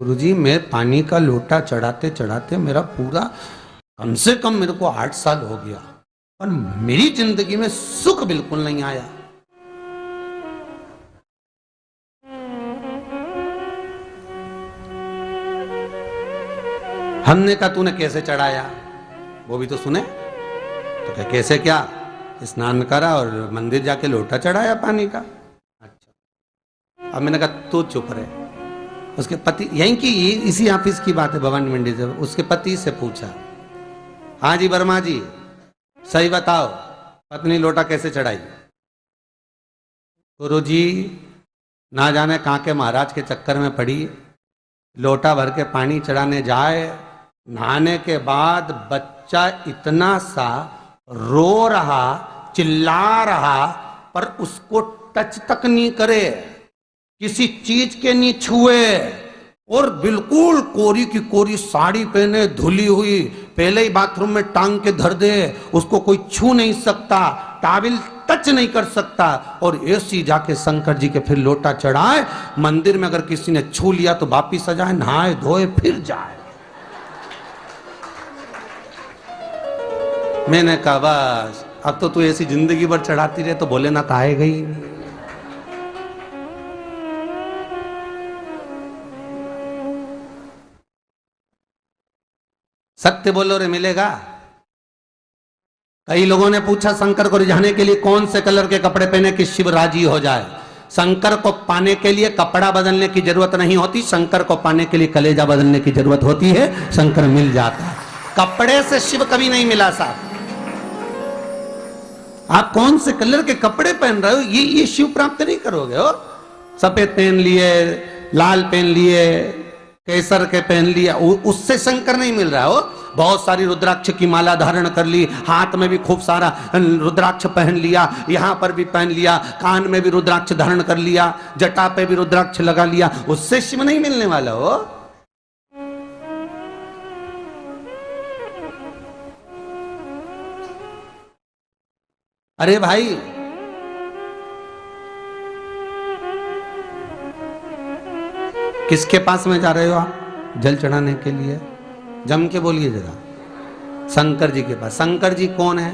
गुरुजी, मैं पानी का लोटा चढ़ाते चढ़ाते मेरा पूरा कम से कम मेरे को 8 साल हो गया, पर मेरी जिंदगी में सुख बिल्कुल नहीं आया। हमने कहा तूने कैसे चढ़ाया, वो भी तो सुने। तो क्या कैसे, क्या स्नान करा और मंदिर जाके लोटा चढ़ाया पानी का। अच्छा, अब मैंने कहा तू चुप रहे। उसके पति, यहीं की इसी ऑफिस की बात है, भवानी मंडी से, उसके पति से पूछा, हाँ जी वर्मा जी सही बताओ, पत्नी लोटा कैसे चढ़ाई। गुरुजी, ना जाने कहाँ के महाराज के चक्कर में पड़ी, लोटा भर के पानी चढ़ाने जाए, नहाने के बाद बच्चा इतना सा रो रहा, चिल्ला रहा, पर उसको टच तक नहीं करे, किसी चीज के नहीं छुए, और बिल्कुल कोरी की कोरी साड़ी पहने, धुली हुई, पहले ही बाथरूम में टांग के धर दे, उसको कोई छू नहीं सकता, टाविल टच नहीं कर सकता, और ऐसी जाके शंकर जी के फिर लोटा चढ़ाए। मंदिर में अगर किसी ने छू लिया तो वापिस आ जाए, नहाए धोए फिर जाए। मैंने कहा बस अब तो तू ऐसी जिंदगी भर चढ़ाती रहे तो भोलेनाथ आएगा ही नहीं। सत्य बोलो रे, मिलेगा। कई लोगों ने पूछा शंकर को रिझाने के लिए कौन से कलर के कपड़े पहने कि शिव राजी हो जाए। शंकर को पाने के लिए कपड़ा बदलने की जरूरत नहीं होती, शंकर को पाने के लिए कलेजा बदलने की जरूरत होती है, शंकर मिल जाता है। कपड़े से शिव कभी नहीं मिला साहब। आप कौन से कलर के कपड़े पहन रहे हो, ये शिव प्राप्त नहीं करोगे हो। सफेद पहन लिए, लाल पहन लिए, केसर के पहन लिया, उससे शंकर नहीं मिल रहा हो। बहुत सारी रुद्राक्ष की माला धारण कर ली, हाथ में भी खूब सारा रुद्राक्ष पहन लिया, यहां पर भी पहन लिया, कान में भी रुद्राक्ष धारण कर लिया, जटा पे भी रुद्राक्ष लगा लिया, उससे शिव नहीं मिलने वाला हो। अरे भाई, किसके पास में जा रहे हो आप जल चढ़ाने के लिए? जम के बोलिए जरा। शंकर जी के पास। शंकर जी कौन है?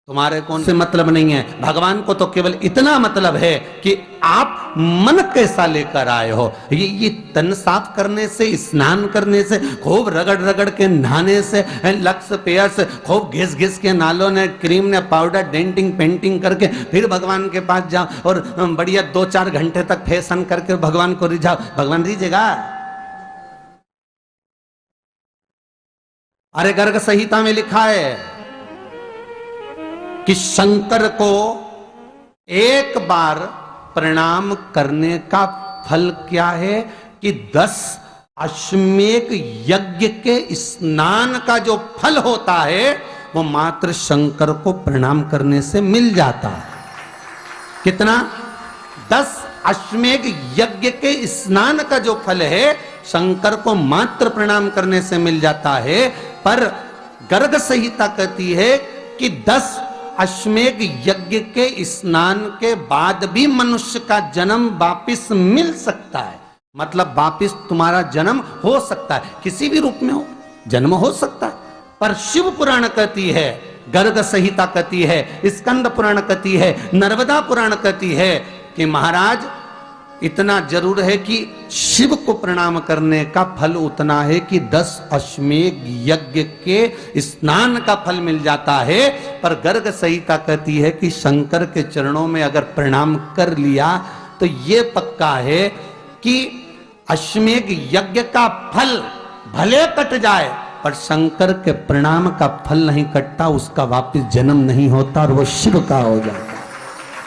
तुम्हारे कौन से मतलब नहीं है। भगवान को तो केवल इतना मतलब है कि आप मन कैसा लेकर आए हो। ये तन साफ करने से, स्नान करने से, खूब रगड़ रगड़ के नहाने से, लक्स पेयर से, खूब घिस घिस के नालों ने, क्रीम ने, पाउडर, डेंटिंग पेंटिंग करके फिर भगवान के पास जाओ और बढ़िया 2-4 घंटे तक फैशन करके भगवान को रिझाओ, भगवान रिझेगा? अरे गर्ग संहिता में लिखा है कि शंकर को एक बार प्रणाम करने का फल क्या है कि 10 अश्वमेध यज्ञ के स्नान का जो फल होता है वो मात्र शंकर को प्रणाम करने से मिल जाता है। कितना? 10 अश्वमेध यज्ञ के स्नान का जो फल है शंकर को मात्र प्रणाम करने से मिल जाता है। पर गर्ग संहिता कहती है कि 10 अश्वमेध यज्ञ के स्नान के बाद भी मनुष्य का जन्म वापिस मिल सकता है। मतलब वापिस तुम्हारा जन्म हो सकता है, किसी भी रूप में हो जन्म हो सकता है। पर शिव पुराण कहती है, गर्ग संहिता कहती है, स्कंद पुराण कहती है, नर्मदा पुराण कहती है कि महाराज इतना जरूर है कि शिव को प्रणाम करने का फल उतना है कि 10 अश्वमेध यज्ञ के स्नान का फल मिल जाता है। पर गर्ग संहिता कहती है कि शंकर के चरणों में अगर प्रणाम कर लिया तो ये पक्का है कि अश्वमेध यज्ञ का फल भले कट जाए पर शंकर के प्रणाम का फल नहीं कटता, उसका वापिस जन्म नहीं होता और वो शिव का हो जाता,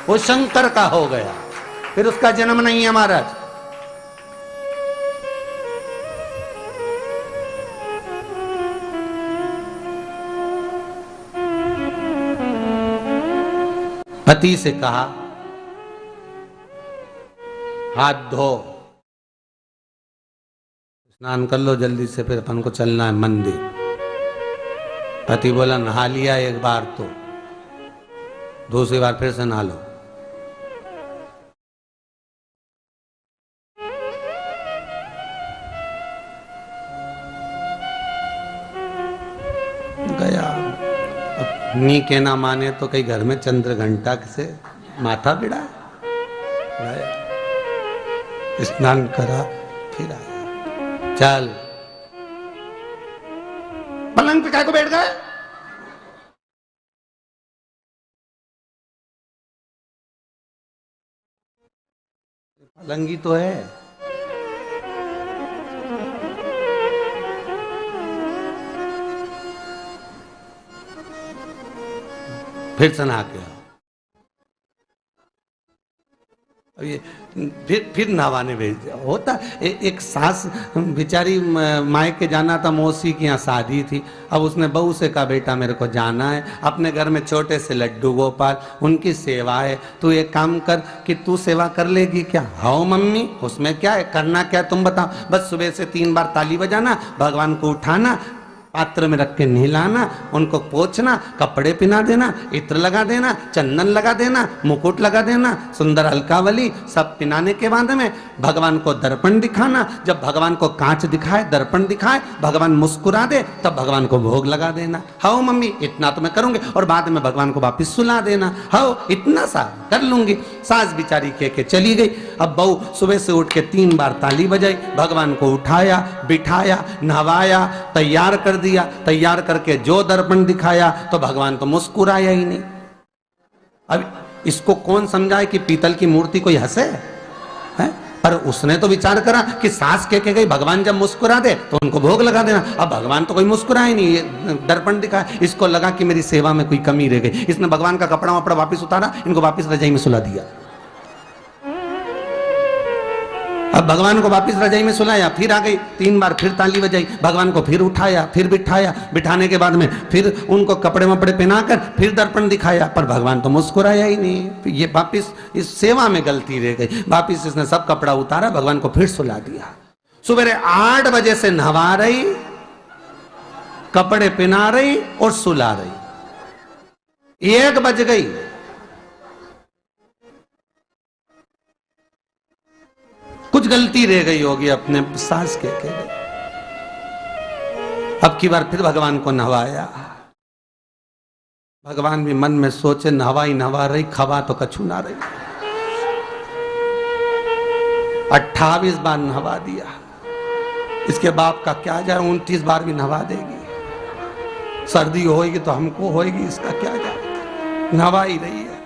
वो शंकर का हो गया, फिर उसका जन्म नहीं है महाराज। पति से कहा हाथ धो, स्नान कर लो जल्दी से, फिर अपन को चलना है मंदिर। पति बोला नहा लिया एक बार तो दूसरी बार फिर से नहा लो। नी के ना माने तो कई घर में चंद्र घंटा से माथा बिड़ा स्नान करा फिर आया। चल पलंग पे काय को बैठ गए? पलंगी तो है। फिर से नहा के आओ। अब ये फिर नहवाने भेज दिया। होता एक सास बेचारी मायके जाना था, मौसी की यहाँ शादी थी। अब उसने बहू से कहा बेटा मेरे को जाना है, अपने घर में छोटे से लड्डू गोपाल उनकी सेवा है, तू एक काम कर कि तू सेवा कर लेगी क्या? हाँ मम्मी, उसमें क्या है, करना क्या है तुम बताओ। बस सुबह से 3 बार ताली बजाना, भगवान को उठाना, पात्र में रख के नहलाना, उनको पोंछना, कपड़े पहना देना, इत्र लगा देना, चंदन लगा देना, मुकुट लगा देना, सुंदर अलकावली सब पहनाने के बाद में भगवान को दर्पण दिखाना। जब भगवान को कांच दिखाए, दर्पण दिखाए, भगवान मुस्कुरा दे, तब भगवान को भोग लगा देना। हाँ मम्मी इतना तो मैं करूंगी, और बाद में भगवान को वापिस सुला देना। हाँ इतना सा कर लूंगी। सास बिचारी कह के चली गई। अब बहू सुबह से उठ के 3 बार ताली बजाई, भगवान को उठाया, बिठाया, नहवाया, तैयार कर दिया। तैयार करके जो दर्पण दिखाया तो भगवान तो मुस्कुराया ही नहीं। अब इसको कौन समझाए कि पीतल की मूर्ति कोई हंसे है? पर उसने तो विचार करा कि सास कह के गई भगवान जब मुस्कुरा दे तो उनको भोग लगा देना। अब भगवान तो कोई मुस्कुराए नहीं, ये दर्पण दिखाया। इसको लगा कि मेरी सेवा में कोई कमी रह गई। इसने भगवान का कपड़ा वपड़ा वापिस उतारा, इनको वापिस रजाई में सुला दिया। अब भगवान को वापिस रजाई में सुलाया, फिर आ गई, 3 बार फिर ताली बजाई, भगवान को फिर उठाया, फिर बिठाया, बिठाने के बाद में फिर उनको कपड़े वपड़े पहनाकर फिर दर्पण दिखाया, पर भगवान तो मुस्कुराया ही नहीं। ये वापिस इस सेवा में गलती रह गई। वापिस इसने सब कपड़ा उतारा, भगवान को फिर सुला दिया। सुबह 8 बजे से नहवा रही, कपड़े पहना रही और सुला रही। 1 बज गई। कुछ गलती रह गई होगी अपने सास के गई। अब की बार फिर भगवान को नहवाया। भगवान भी मन में सोचे नहवाई नहवा रही, खवा तो कछु ना रही। 28 बार नहवा दिया। इसके बाप का क्या जाए, 29 बार भी नहवा देगी। सर्दी होगी तो हमको होगी, इसका क्या जाए। नहवा ही रही है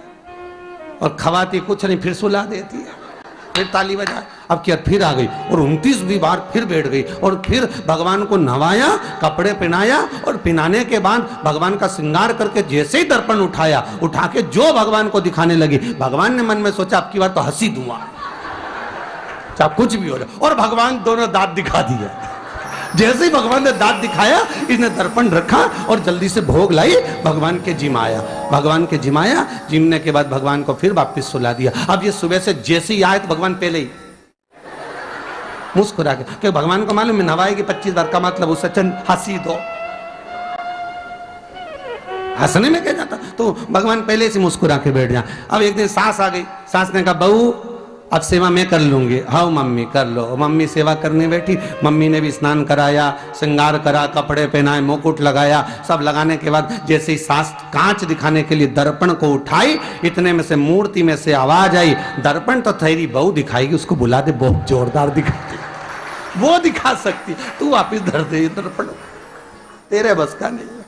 और खवाती कुछ नहीं, फिर सुला देती है, फिर ताली बजा। अब क्या फिर आ गई और 29वीं बार फिर बैठ गई और फिर भगवान को नहवाया, कपड़े पहनाया और पहनाने के बाद भगवान का श्रृंगार करके जैसे ही दर्पण उठाया, उठा के जो भगवान को दिखाने लगी, भगवान ने मन में सोचा अब की बार तो हंसी दूंगा, चाहे कुछ भी हो जाए। और भगवान दोनों दांत दिखा दिए। जैसे ही भगवान ने दांत दिखाया, इसने दर्पण रखा और जल्दी से भोग लाई, भगवान के जिमाया। भगवान के जिमाया, जिमने के बाद भगवान को फिर वापस सुला दिया। अब ये सुबह से जैसे ही आए तो भगवान पहले ही मुस्कुरा के, क्योंकि भगवान को मालूम है नहवाएगी 25 बार का मतलब उससे चंद हंसी दो, हंसने में क्या जाता। तो भगवान पहले से मुस्कुरा के बैठ जाए। अब एक दिन सास आ गई। सास ने कहा बहू अब सेवा मैं कर लूंगी। हाँ मम्मी कर लो। मम्मी सेवा करने बैठी। मम्मी ने भी स्नान कराया, श्रृंगार करा, कपड़े पहनाए, मुकुट लगाया। सब लगाने के बाद जैसे ही सास कांच दिखाने के लिए दर्पण को उठाई, इतने में से मूर्ति में से आवाज आई, दर्पण तो तेरी बहू दिखाएगी, उसको बुला दे, बहुत जोरदार दिखाती, वो दिखा सकती, तू वापिस धर दे दर्पण, तेरे बस का नहीं है।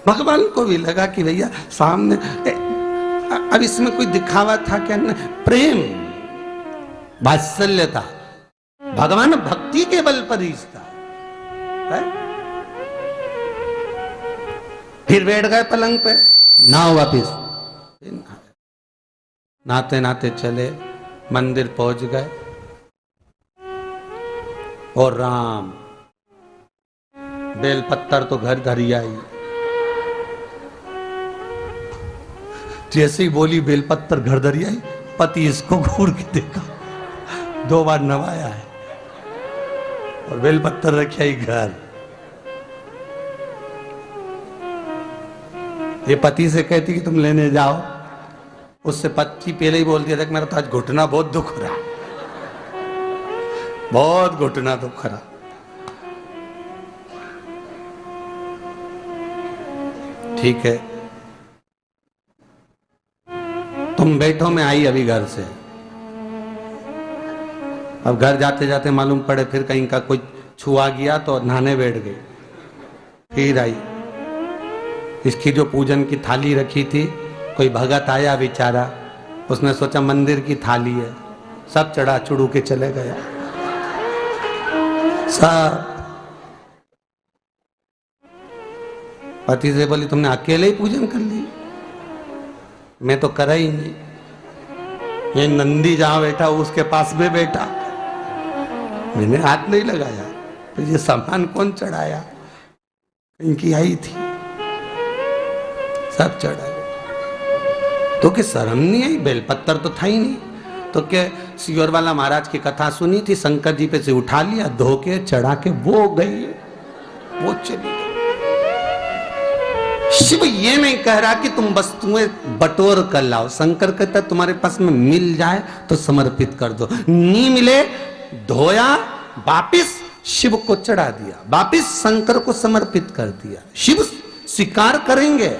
भगवान को भी लगा कि भैया सामने अब इसमें कोई दिखावा था क्या? प्रेम वात्सल्य था। भगवान भक्ति के बल पर ही था। फिर बैठ गए पलंग पे, नाव वापिस नाते नाते चले, मंदिर पहुंच गए और राम बेलपत्तर तो घर धरी आई। जैसे ही बोली बेलपत्तर घर धरी आई, पति इसको घूर के देखा, 2 बार नवाया है और बेलपत्तर रखा ही घर। ये पति से कहती कि तुम लेने जाओ, उससे पति पहले ही बोल दिया था कि मेरा तो आज घुटना बहुत दुख रहा, बहुत घुटना दुख रहा। ठीक है, तुम बैठो, मैं आई अभी घर से। अब घर जाते जाते मालूम पड़े फिर कहीं का कोई छुआ गया तो नहाने बैठ गई। फिर आई, इसकी जो पूजन की थाली रखी थी, कोई भगत आया बेचारा, उसने सोचा मंदिर की थाली है, सब चढ़ा चुड़ू के चले गया सब। पति से बोली तुमने अकेले ही पूजन कर ली, मैं तो करा ही नहीं। ये नंदी जहां बैठा उसके पास में बैठा, मैंने हाथ नहीं लगाया। तो ये सामान कौन चढ़ाया? इनकी आई थी, सब चढ़ाया। तो क्या शर्म नहीं आई? बेलपत्तर तो था ही नहीं। तो क्या सियोर वाला महाराज की कथा सुनी थी, शंकर जी पे से उठा लिया, धो के चढ़ा के वो गई, वो चली गई। शिव ये नहीं कह रहा कि तुम वस्तुएं बटोर कर लाओ। शंकर कहता तुम्हारे पास में मिल जाए तो समर्पित कर दो, नहीं मिले धोया, वापिस शिव को चढ़ा दिया, वापिस शंकर को समर्पित कर दिया। शिव स्वीकार करेंगे।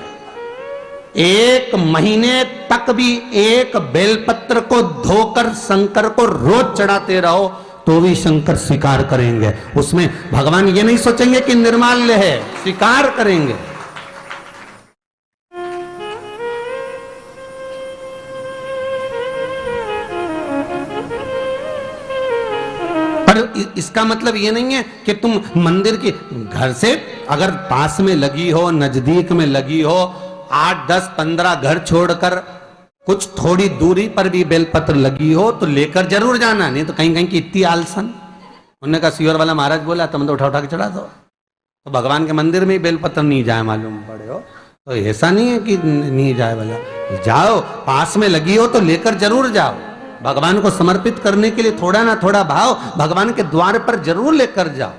एक महीने तक भी एक बेलपत्र को धोकर शंकर को रोज चढ़ाते रहो तो भी शंकर स्वीकार करेंगे। उसमें भगवान ये नहीं सोचेंगे कि निर्माल्य है, स्वीकार करेंगे। पर इसका मतलब ये नहीं है कि तुम मंदिर के घर से अगर पास में लगी हो, नजदीक में लगी हो, 8, 10, 15 घर छोड़कर कुछ थोड़ी दूरी पर भी बेलपत्र लगी हो तो लेकर जरूर जाना। नहीं तो कहीं कहीं की इतनी आलसन। उन्होंने कहा सियोर वाला महाराज बोला तुम तो उठा उठा के चढ़ा दो, तो भगवान के मंदिर में ही बेलपत्र नहीं जाए मालूम पड़े हो। तो ऐसा नहीं है कि नहीं जाए वाला, जाओ, पास में लगी हो तो लेकर जरूर जाओ। भगवान को समर्पित करने के लिए थोड़ा ना थोड़ा भाव भगवान के द्वार पर जरूर लेकर जाओ।